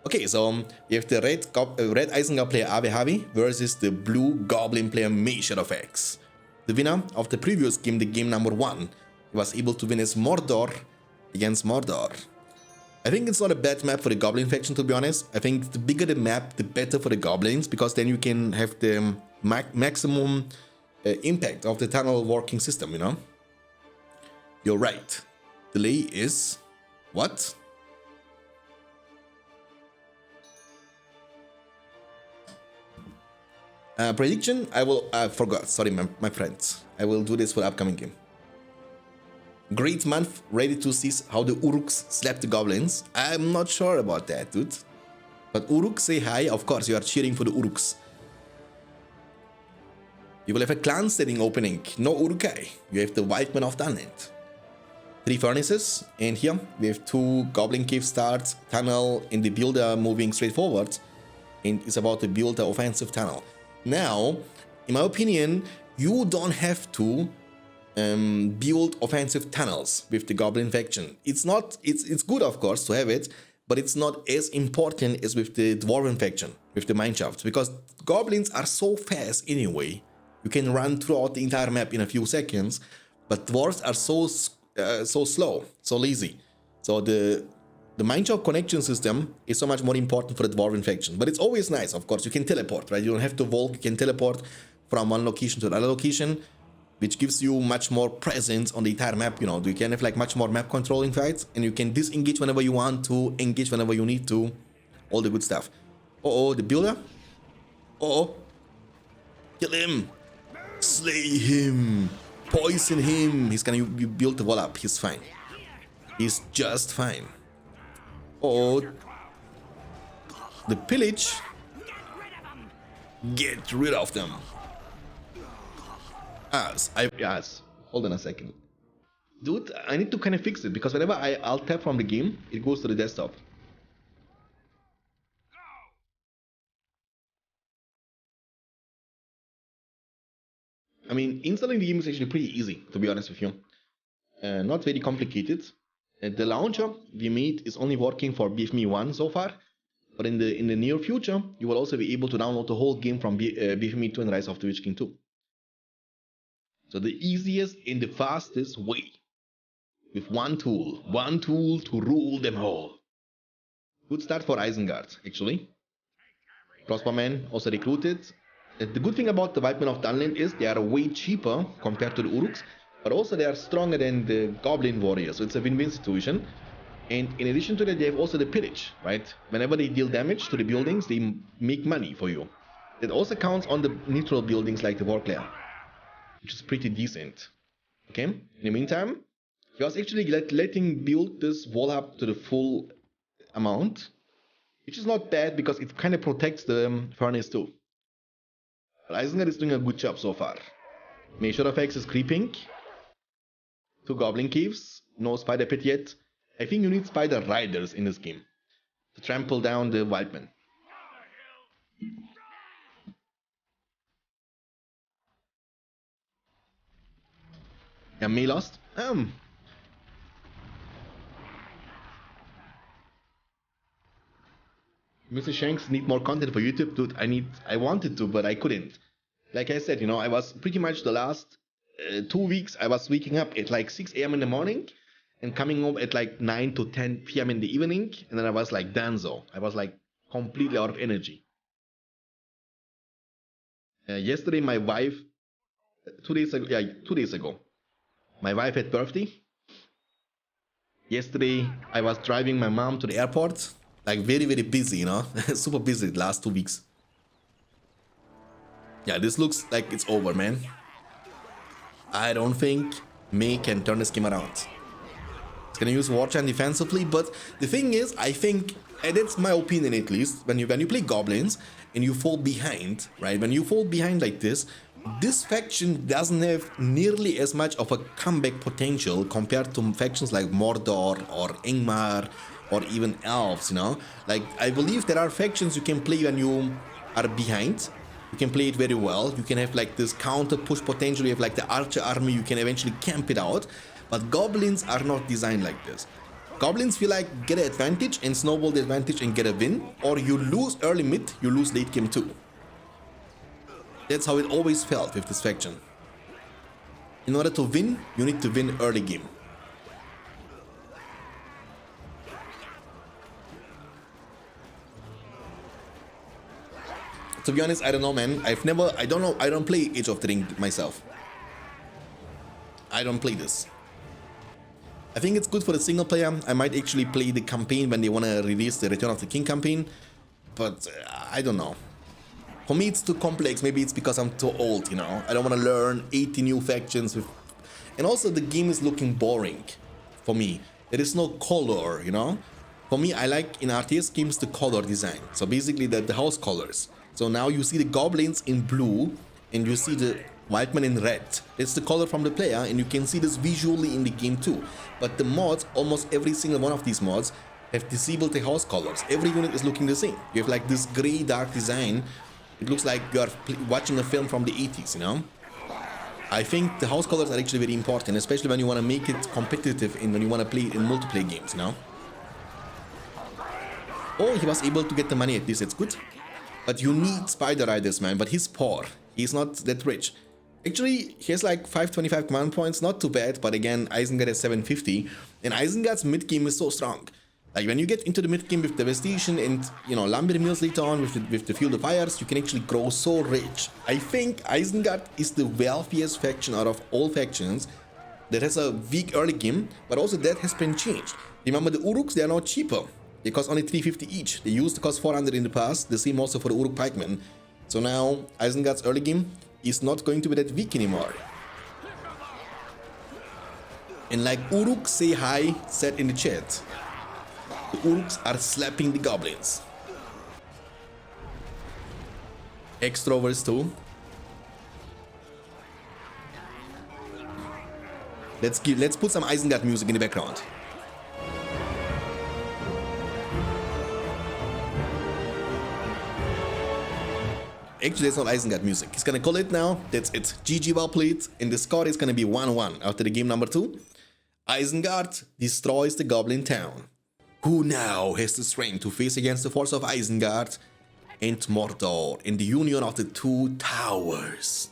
Okay, so you have the red Isengard player Abe versus the blue Goblin player RotWK. The winner of the previous game, the game number 1, was able to win as Mordor against Mordor. I think it's not a bad map for the Goblin faction, to be honest. I think the bigger the map, the better for the Goblins, because then you can have the maximum impact of the tunnel working system, you know? You're right. Delay is... what? Prediction, I forgot, sorry my friends. I will do this for the upcoming game. Great month, ready to see how the Uruks slap the Goblins. I'm not sure about that, dude. But Uruk, say hi, of course you are cheering for the Uruks. You will have a clan setting opening, no Urukai. You have the Wildman of Dunland. 3 furnaces, and here we have 2 Goblin Cave starts, tunnel, and the builder moving straight forward. And it's about to build the offensive tunnel. Now, in my opinion, you don't have to build offensive tunnels with the Goblin faction. It's good, of course, to have it, but it's not as important as with the Dwarven faction, with the Mineshafts, because Goblins are so fast anyway. You can run throughout the entire map in a few seconds, but Dwarves are so slow, so lazy. So the Mineshaft connection system is so much more important for the Dwarven faction. But it's always nice, of course. You can teleport, right? You don't have to walk. You can teleport from one location to another location, which gives you much more presence on the entire map. You know, you can have like much more map controlling fights, and you can disengage whenever you want to, engage whenever you need to. All the good stuff. Uh-oh, the builder. Uh-oh. Kill him. Slay him. Poison him. He's gonna you build the wall up. He's fine. He's just fine. Oh, the pillage. Get rid of them. Yes. Hold on a second. Dude, I need to kind of fix it, because whenever I alt tab from the game, it goes to the desktop. I mean, installing the game is actually pretty easy, to be honest with you. Not very complicated. The launcher we made is only working for BFME 1 so far, but in the near future, you will also be able to download the whole game from BFME 2 and Rise of the Witch King 2. So the easiest and the fastest way, with one tool to rule them all. Good start for Isengard, actually. Crossbowmen also recruited. The good thing about the Wildmen of Dunland is they are way cheaper compared to the Uruks, but also they are stronger than the Goblin Warriors, so it's a win-win situation. And in addition to that, they have also the pillage, right? Whenever they deal damage to the buildings, they make money for you. It also counts on the neutral buildings like the Warclare, which is pretty decent. Okay, in the meantime, he was actually letting build this wall up to the full amount, which is not bad because it kind of protects the furnace too. But Isengard is doing a good job so far. RotWK is creeping. 2 Goblin Caves, no Spider Pit yet. I think you need Spider Riders in this game to trample down the Wildmen. Yeah, May lost. Mr. Shanks need more content for YouTube, dude. I wanted to, but I couldn't. Like I said, you know, I was pretty much the last 2 weeks, I was waking up at like 6 a.m. in the morning and coming home at like 9 to 10 p.m. in the evening, and then I was like Danzo. I was like completely out of energy. Yesterday, my wife, 2 days ago, my wife had birthday. Yesterday, I was driving my mom to the airport, like very, very busy, you know, super busy the last 2 weeks. Yeah, this looks like it's over, man. I don't think May can turn this game around. It's gonna use Warchan defensively, but the thing is, I think, and that's my opinion at least, when you play Goblins and you fall behind, right? When you fall behind like this faction doesn't have nearly as much of a comeback potential compared to factions like Mordor or Ingmar or even Elves, you know? Like, I believe there are factions you can play when you are behind. You can play it very well. You can have like this counter push potential. You have like the archer army. You can eventually camp it out. But goblins are not designed like this. Goblins feel like get an advantage and snowball the advantage and get a win, or you lose early mid, you lose late game too. That's how it always felt with this faction. In order to win, you need to win early game. To be honest, I don't know, man. I don't play Age of the Ring myself. I don't play this. I think it's good for the single player. I might actually play the campaign when they want to release the Return of the King campaign. But I don't know. For me, it's too complex. Maybe it's because I'm too old, you know. I don't want to learn 80 new factions. And also, the game is looking boring for me. There is no color, you know. For me, I like in RTS games the color design. So basically, the house colors. So now you see the goblins in blue and you see the Wildman in red. It's the color from the player, and you can see this visually in the game too. But the mods, almost every single one of these mods, have disabled the house colors. Every unit is looking the same. You have like this gray dark design. It looks like you are watching a film from the 80s, you know. I think the house colors are actually very important, especially when you want to make it competitive and when you want to play in multiplayer games, you know. Oh, he was able to get the money at this. It's good. But you need Spider Riders, man. But he's poor. He's not that rich. Actually, he has like 525 command points, not too bad, but again, Isengard has 750, and Isengard's mid game is so strong. Like when you get into the mid game with Devastation and, you know, Lumber Mills later on with the Field of Fires, you can actually grow so rich. I think Isengard is the wealthiest faction out of all factions that has a weak early game, but also that has been changed. Remember the Uruks, they are now cheaper. They cost only 350 each. They used to cost 400 in the past, the same also for the Uruk Pikemen. So now, Isengard's early game is not going to be that weak anymore. And like Uruk say hi said in the chat, the Uruks are slapping the goblins. Extroverts too. Let's put some Isengard music in the background. Actually, it's not Isengard music. He's gonna call it now. That's it. GG, well played. And the score is gonna be 1-1 after the game number 2. Isengard destroys the Goblin Town. Who now has the strength to face against the force of Isengard and Mordor in the union of the two towers?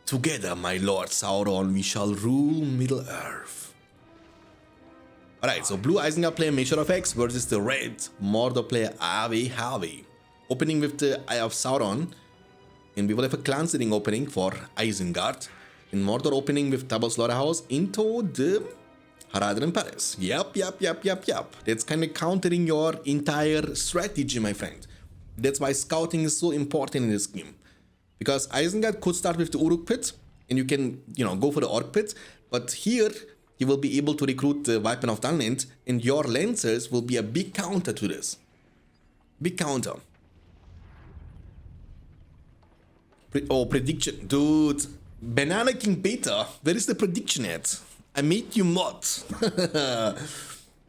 Together, my Lord Sauron, we shall rule Middle-earth. Alright, so blue Isengard player Measure of X versus the red Mordor player Avi Harvey. Opening with the Eye of Sauron, and we will have a clan setting opening for Isengard, and Mordor opening with double slaughterhouse into the Haradrim Palace. Yep. That's kind of countering your entire strategy, my friend. That's why scouting is so important in this game. Because Isengard could start with the Uruk pit, and you can, you know, go for the Orc pit, but here you will be able to recruit the Weapon of Dunland, and your Lancers will be a big counter to this. Big counter. Prediction. Dude, Banana King Beta, where is the prediction at? I made you mod.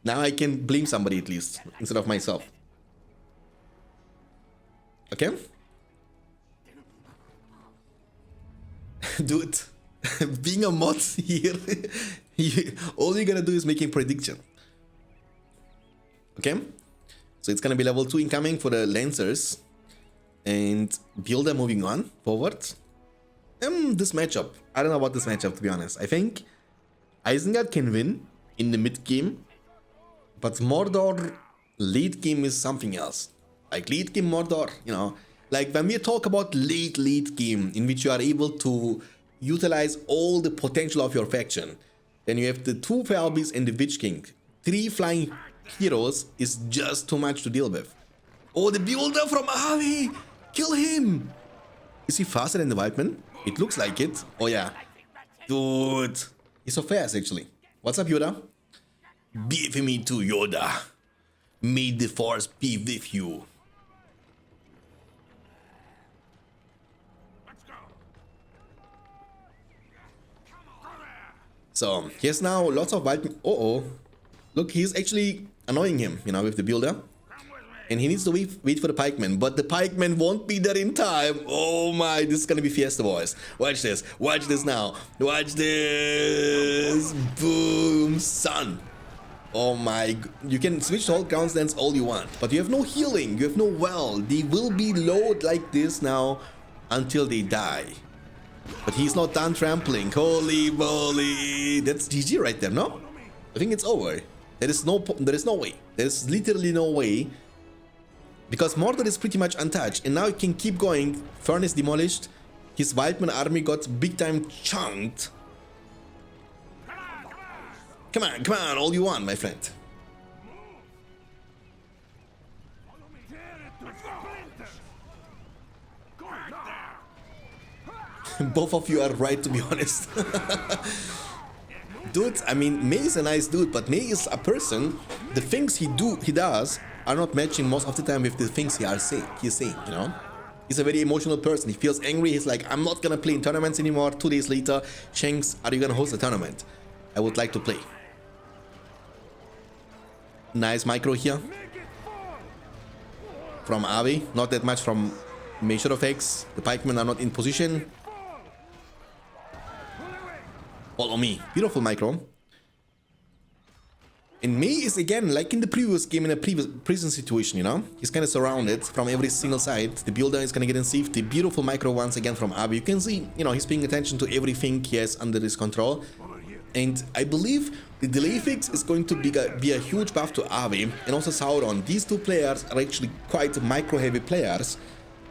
Now I can blame somebody at least, instead of myself. Okay? Dude, being a mod here, all you're gonna do is making prediction. Okay? So it's gonna be level 2 incoming for the Lancers. And Builder moving on forward. This matchup, I don't know about this matchup, to be honest. I think Isengard can win in the mid game, but Mordor late game is something else. Like late game Mordor, you know, like when we talk about late game in which you are able to utilize all the potential of your faction, then you have the 2 Falbys and the Witch King. 3 flying heroes is just too much to deal with. Oh, the Builder from Avi! Kill him! Is he faster than the Wildman? It looks like it. Oh yeah. Dude. He's so fast actually. What's up, Yoda? BFME2 Yoda. May the force be with you. So, here's now lots of Wildman. Uh-oh. Look, he's actually annoying him, you know, with the Builder. And he needs to wait for the pikemen, but the pikemen won't be there in time. Oh my, this is gonna be Fiesta, boys. Watch this now. Watch this. Boom, son. Oh my, you can switch to all ground stance all you want, but you have no healing, you have no well. They will be low like this now until they die. But he's not done trampling. Holy moly, that's GG right there, no? I think it's over. There is no way. There's literally no way. Because Mordor is pretty much untouched, and now it can keep going. Furnace demolished. His Wildman army got big time chunked. Come on, all you want, my friend. Both of you are right, to be honest. Dude, I mean, May is a nice dude, but May is a person. The things he does are not matching most of the time with the things he's saying, you know? He's a very emotional person. He feels angry. He's like, I'm not gonna play in tournaments anymore. 2 days later, Shanks, are you gonna host a tournament? I would like to play. Nice micro here. From Avi. Not that much from Measure of X. The pikemen are not in position. Follow me. Beautiful micro. And May is again, like in the previous game, in a previous prison situation, you know? He's kind of surrounded from every single side. The builder is going to get in safety. Beautiful micro once again from Avi. You can see, you know, he's paying attention to everything he has under his control. And I believe the delay fix is going to be a huge buff to Avi and also Sauron. These two players are actually quite micro-heavy players,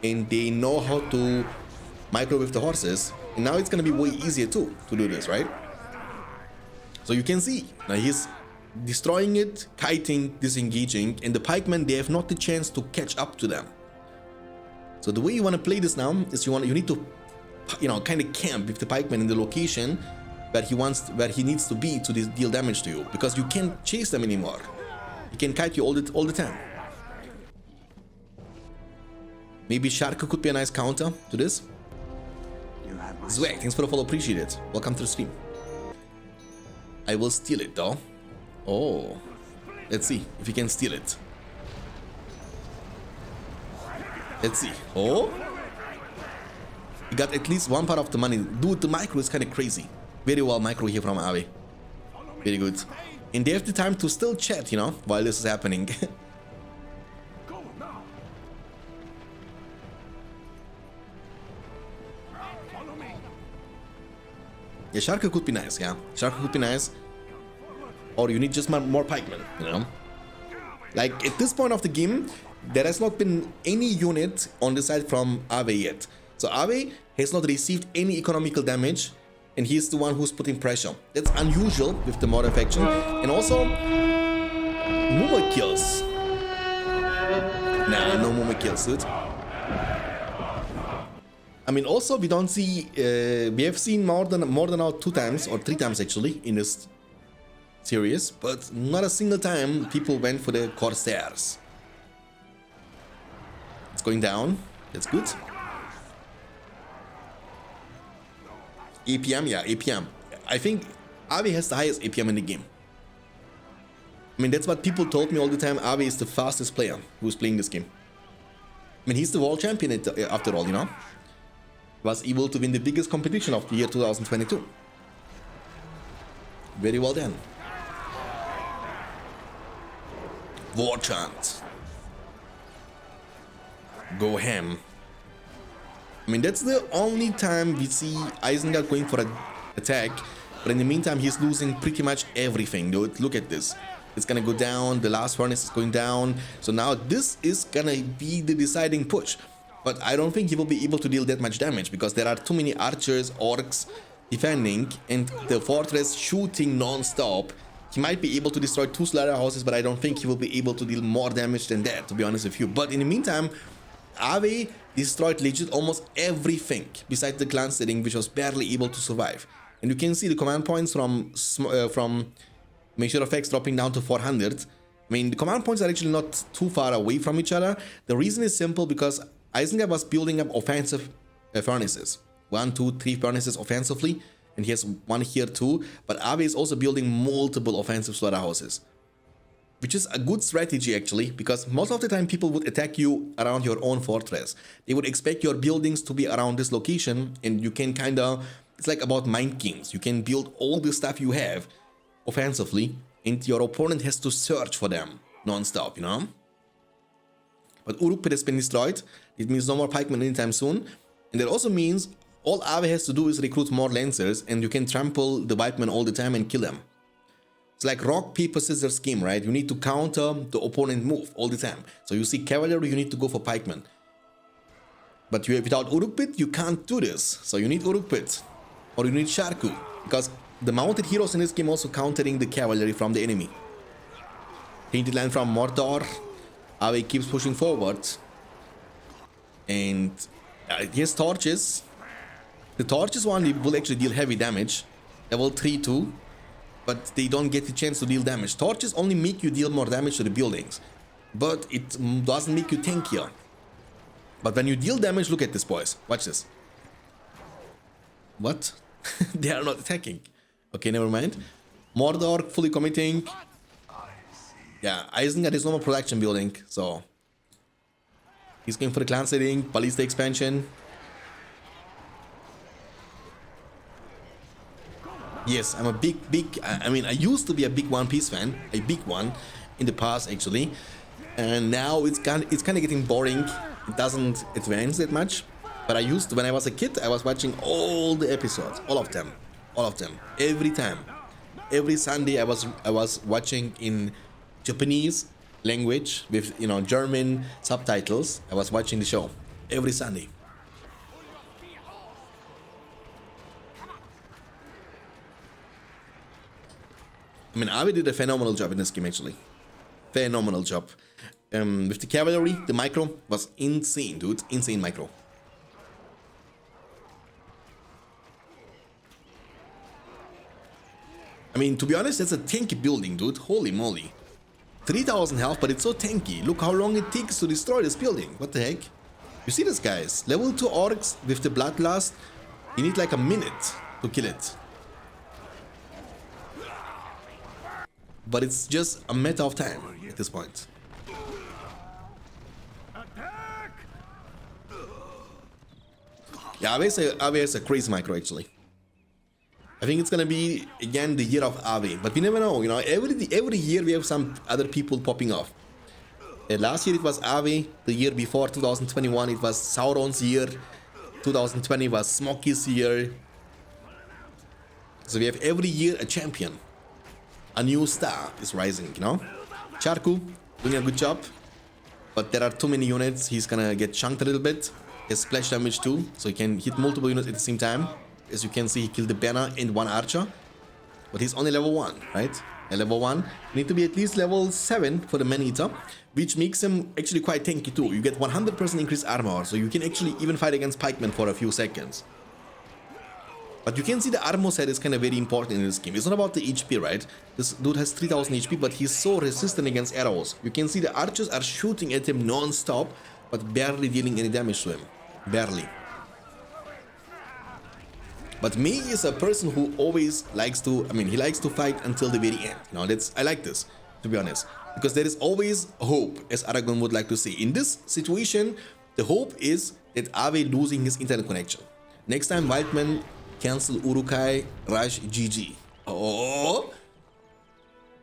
and they know how to micro with the horses. And now it's going to be way easier too to do this, right? So you can see, now he's destroying it, kiting, disengaging, and the pikemen, they have not the chance to catch up to them. So the way you want to play this now is you need to, you know, kind of camp with the pikemen in the location where he needs to be to deal damage to you, because you can't chase them anymore. He can kite you all the time. Maybe Shark could be a nice counter to this. Zwag, thanks for the follow, appreciate it. Welcome to the stream. I will steal it though. Oh, let's see if he can steal it. Let's see. Oh, he got at least one part of the money. Dude, the micro is kind of crazy. Very well micro here from Avi. Very good. And they have the time to still chat, you know, while this is happening. Yeah, Shark could be nice, yeah. Shark could be nice. Or you need just more pikemen, you know. Like, at this point of the game, there has not been any unit on the side from Ave yet. So Ave has not received any economical damage, and he's the one who's putting pressure. That's unusual with the modern faction. And also, Muma kills. Nah, no Muma kills, dude. I mean, also, we don't see, we have seen more than out 2 times, or 3 times actually, in this series, but not a single time people went for the Corsairs. It's going down, that's good. APM, yeah, APM. I think Avi has the highest APM in the game. I mean, that's what people told me all the time. Avi is the fastest player who's playing this game. I mean, he's the world champion after all, you know. Was able to win the biggest competition of the year 2022. Very well done. War chant. Go ham. I mean, that's the only time we see Isengard going for an attack, but in the meantime, he's losing pretty much everything, dude. Look at this. It's gonna go down, the last furnace is going down, so now this is gonna be the deciding push. But I don't think he will be able to deal that much damage, because there are too many archers, orcs defending, and the fortress shooting non-stop. He might be able to destroy 2 slaughterhouses, but I don't think he will be able to deal more damage than that, to be honest with you. But in the meantime, Ave destroyed legit almost everything besides the clan setting, which was barely able to survive. And you can see the command points from Measure of X dropping down to 400. I mean, the command points are actually not too far away from each other. The reason is simple, because Isengard was building up offensive furnaces. 1, 2, 3 furnaces offensively, and he has 1 here too. But Ave is also building multiple offensive slaughterhouses, which is a good strategy actually, because most of the time people would attack you around your own fortress. They would expect your buildings to be around this location, and you can kinda, it's like about Mind Kings. You can build all the stuff you have offensively, and your opponent has to search for them non-stop, you know? But Uruk pit has been destroyed. It means no more pikemen anytime soon. And that also means all Ave has to do is recruit more lancers, and you can trample the white men all the time and kill them. It's like rock, paper, scissors scheme, right? You need to counter the opponent move all the time. So you see cavalry, you need to go for pikemen. But without Uruk pit, you can't do this. So you need Uruk pit, or you need Sharku, because the mounted heroes in this game also countering the cavalry from the enemy. Painted line from Mordor. Ave keeps pushing forward. And he has torches. The torches one will actually deal heavy damage. Level 3 too. But they don't get the chance to deal damage. Torches only make you deal more damage to the buildings. But it doesn't make you tankier. But when you deal damage, look at this, boys. Watch this. What? They are not attacking. Okay, never mind. Mordor fully committing. Yeah, Isengard is no more production building, so he's going for the clan setting, ballista expansion. Yes, I'm a big, I mean, I used to be a big One Piece fan, a big one in the past actually, and now it's kind of getting boring. It doesn't advance that much. But I used to, when I was a kid, I was watching all the episodes, all of them, every time, every Sunday I was watching in Japanese language with, you know, German subtitles. I was watching the show every Sunday. I mean, Ave did a phenomenal job in this game actually. Phenomenal job. With the cavalry, the micro was insane, dude. Insane micro. I mean, to be honest, that's a tanky building, dude. Holy moly. 3000 health, but it's so tanky. Look how long it takes to destroy this building. What the heck? You see this, guys? Level 2 orcs with the bloodlust. You need like a minute to kill it. But it's just a matter of time at this point. Yeah, Ave is a crazy micro actually. I think it's gonna be again the year of Ave, but we never know. You know, every year we have some other people popping off. Last year it was Ave. The year before, 2021, it was Sauron's year. 2020 was Smoky's year. So we have every year a champion. A new star is rising. You know, Charku doing a good job, but there are too many units. He's gonna get chunked a little bit. He has splash damage too, so he can hit multiple units at the same time. As you can see, he killed the banner and one archer. But he's only level 1, right? At level 1, you need to be at least level 7 for the man-eater, which makes him actually quite tanky too. You get 100% increased armor, so you can actually even fight against pikemen for a few seconds. But you can see the armor set is kind of very important in this game. It's not about the HP, right? This dude has 3000 HP, but he's so resistant against arrows. You can see the archers are shooting at him non-stop, but barely dealing any damage to him. Barely. But me is a person who always likes to, I mean, he likes to fight until the very end. You know, I like this, to be honest. Because there is always hope, as Aragon would like to say. In this situation, the hope is that Ave losing his internet connection. Next time, Wildman cancel Urukai, Raj, GG. Oh,